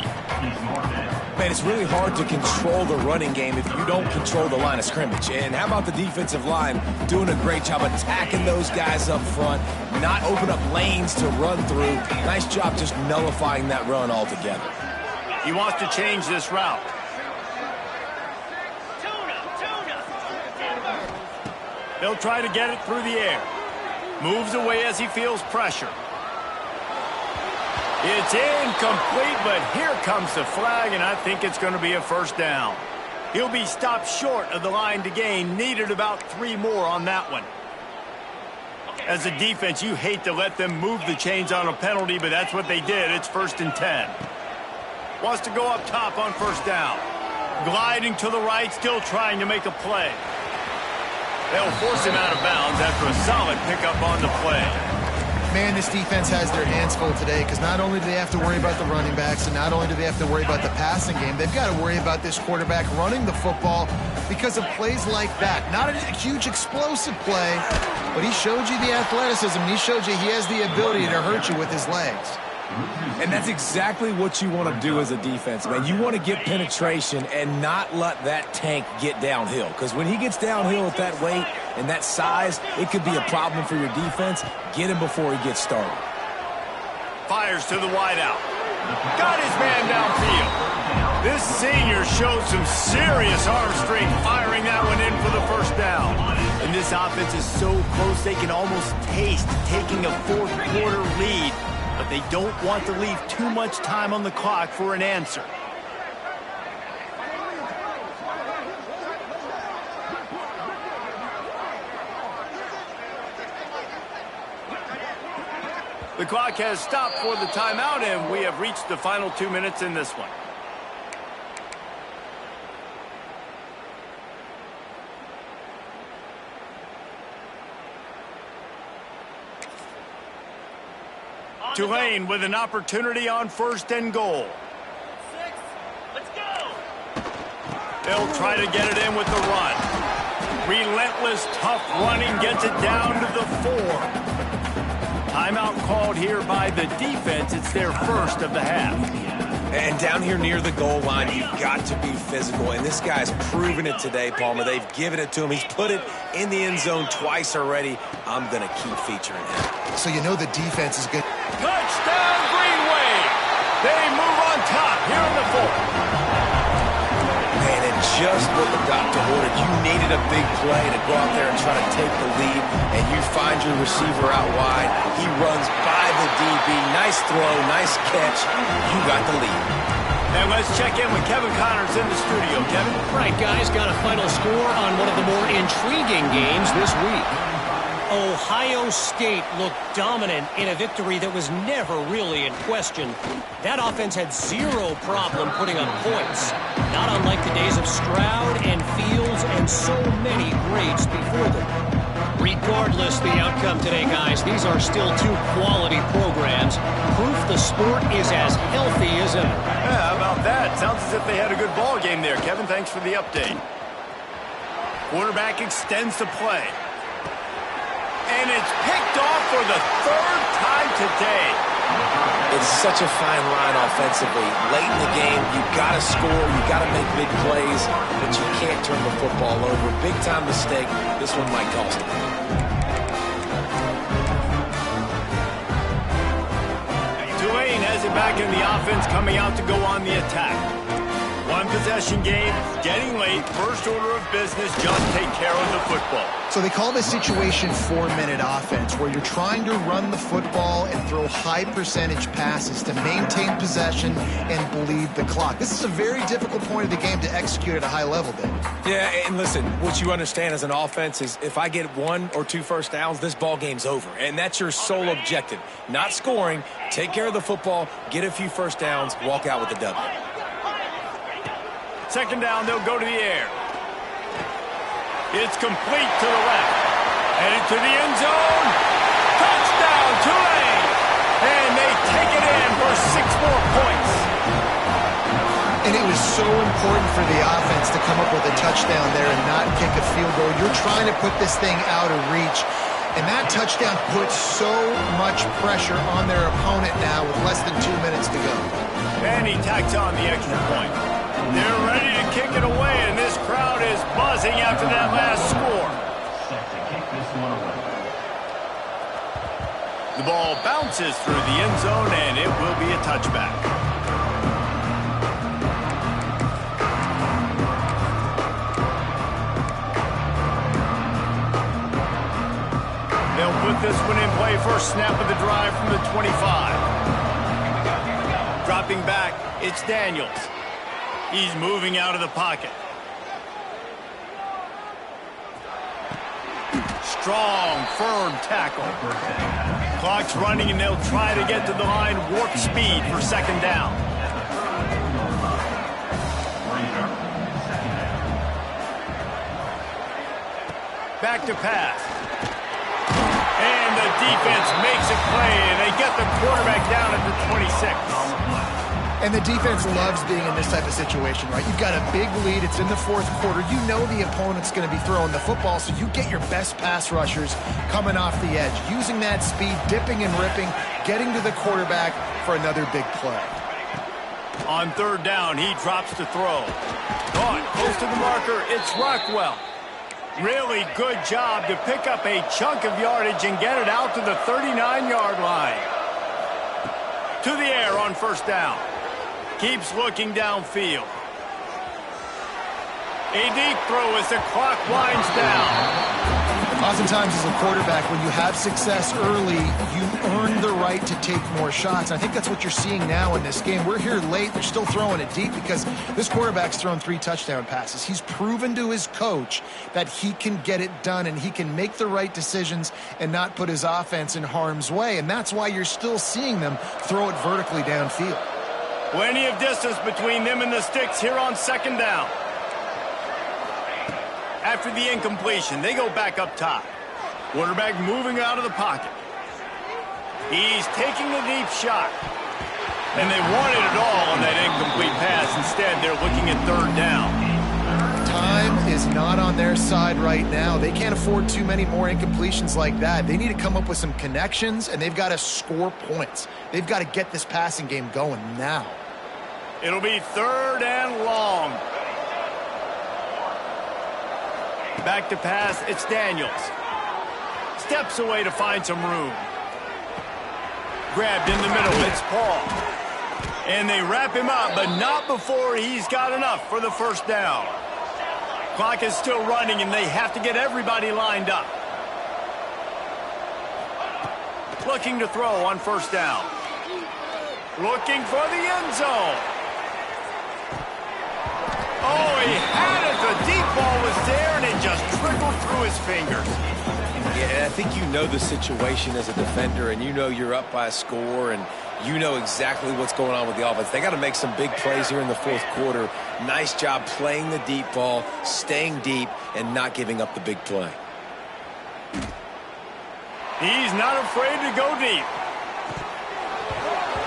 Man, it's really hard to control the running game if you don't control the line of scrimmage. And how about the defensive line doing a great job attacking those guys up front, not open up lanes to run through. Nice job just nullifying that run altogether. He wants to change this route. He'll try to get it through the air. Moves away as he feels pressure. It's incomplete, but here comes the flag, and I think it's going to be a first down. He'll be stopped short of the line to gain. Needed about 3 more on that one. As a defense, you hate to let them move the chains on a penalty, but that's what they did. It's 1st and 10. Wants to go up top on first down. Gliding to the right, still trying to make a play. They'll force him out of bounds after a solid pickup on the play. Man, this defense has their hands full today because not only do they have to worry about the running backs and not only do they have to worry about the passing game, they've got to worry about this quarterback running the football because of plays like that. Not a huge explosive play, but he showed you the athleticism. He showed you he has the ability to hurt you with his legs. And that's exactly what you want to do as a defense, man. You want to get penetration and not let that tank get downhill. Because when he gets downhill at that weight and that size, it could be a problem for your defense. Get him before he gets started. Fires to the wideout. Got his man downfield. This senior showed some serious arm strength firing that one in for the first down. And this offense is so close they can almost taste taking a fourth quarter lead. But they don't want to leave too much time on the clock for an answer. The clock has stopped for the timeout, and we have reached the final 2 minutes in this one. Tulane with an opportunity on 1st and goal. 6, let's go. They'll try to get it in with the run. Relentless, tough running gets it down to the 4. Timeout called here by the defense. It's their first of the half. And down here near the goal line, you've got to be physical. And this guy's proven it today, Palmer. They've given it to him. He's put it in the end zone twice already. I'm going to keep featuring him. So you know the defense is good. Touchdown, Green Wave! They move on top here in the 4th. Man, and just what the doctor ordered. You needed a big play to go out there and try to take the lead, and you find your receiver out wide. He runs by the DB. Nice throw, nice catch. You got the lead. And let's check in with Kevin Connors in the studio. Kevin? Right, guys, got a final score on one of the more intriguing games this week. Ohio State looked dominant in a victory that was never really in question. That offense had zero problem putting up points, not unlike the days of Stroud and Fields and so many greats before them. Regardless the outcome today, guys, these are still two quality programs. Proof the sport is as healthy as ever. Yeah, how about that? Sounds as if they had a good ball game there. Kevin, thanks for the update. Quarterback extends the play. And it's picked off for the third time today. It's such a fine line offensively. Late in the game, you've got to score, you've got to make big plays, but you can't turn the football over. Big-time mistake. This one might cost him. Tulane has it back in the offense, coming out to go on the attack. One possession game, getting late. First order of business, just take care of the football. So they call this situation 4-minute offense, where you're trying to run the football and throw high percentage passes to maintain possession and bleed the clock. This is a very difficult point of the game to execute at a high level, Dave. Yeah, and listen, what you understand as an offense is if I get 1 or 2 first downs, this ball game's over. And that's your sole objective. Not scoring, take care of the football, get a few first downs, walk out with the W. Second down, they'll go to the air. It's complete to the left. Headed to the end zone. Touchdown, Tulane! And they take it in for 6 more points. And it was so important for the offense to come up with a touchdown there and not kick a field goal. You're trying to put this thing out of reach. And that touchdown puts so much pressure on their opponent now with less than 2 minutes to go. And he tacks on the extra point. They're ready to kick it away, and this crowd is buzzing after that last score. Set to kick this one away. The ball bounces through the end zone, and it will be a touchback. They'll put this one in play. First snap of the drive from the 25. Dropping back, it's Daniels. He's moving out of the pocket. Strong, firm tackle. Clock's running, and they'll try to get to the line warp speed for second down. Back to pass. And the defense makes a play, and they get the quarterback down at the 26. And the defense loves being in this type of situation, right? You've got a big lead. It's in the fourth quarter. You know the opponent's going to be throwing the football, so you get your best pass rushers coming off the edge, using that speed, dipping and ripping, getting to the quarterback for another big play. On third down, he drops to throw. Caught close to the marker. It's Rockwell. Really good job to pick up a chunk of yardage and get it out to the 39-yard line. To the air on first down. Keeps looking downfield. A deep throw as the clock winds down. Oftentimes as a quarterback, when you have success early, you earn the right to take more shots. I think that's what you're seeing now in this game. We're here late. They're still throwing it deep because this quarterback's thrown 3 touchdown passes. He's proven to his coach that he can get it done and he can make the right decisions and not put his offense in harm's way. And that's why you're still seeing them throw it vertically downfield. Plenty of distance between them and the sticks here on second down. After the incompletion, they go back up top. Quarterback moving out of the pocket. He's taking the deep shot. And they wanted it all on that incomplete pass. Instead, they're looking at third down. Time is not on their side right now. They can't afford too many more incompletions like that. They need to come up with some connections, and they've got to score points. They've got to get this passing game going now. It'll be third and long. Back to pass, it's Daniels. Steps away to find some room. Grabbed in the middle, it's Paul. And they wrap him up, but not before he's got enough for the first down. Clock is still running, and they have to get everybody lined up. Looking to throw on first down. Looking for the end zone. Oh, he had it. The deep ball was there, and it just trickled through his fingers. Yeah, I think you know the situation as a defender, and you know you're up by a score, and you know exactly what's going on with the offense. They got to make some big plays here in the fourth quarter. Nice job playing the deep ball, staying deep, and not giving up the big play. He's not afraid to go deep.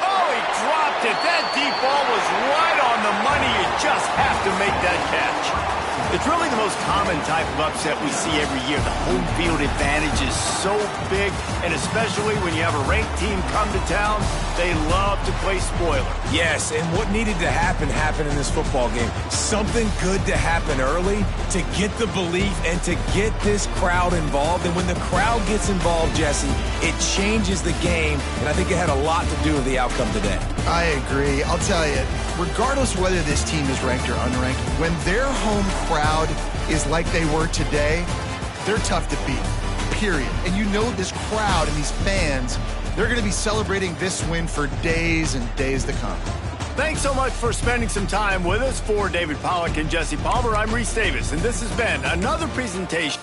Oh, he dropped it. That deep ball was right on the money. You just have to make that catch. It's really the most common type of upset we see every year. The home field advantage is so big, and especially when you have a ranked team come to town, they love to play spoiler. Yes, and what needed to happen happened in this football game. Something good to happen early to get the belief and to get this crowd involved. And when the crowd gets involved, Jesse, it changes the game, and I think it had a lot to do with the outcome today. I agree. I'll tell you, regardless whether this team is ranked or unranked, when their home crowd is like they were today, they're tough to beat, period. And you know this crowd and these fans, they're going to be celebrating this win for days and days to come. Thanks so much for spending some time with us. For David Pollack and Jesse Palmer, I'm Reese Davis, and this has been another presentation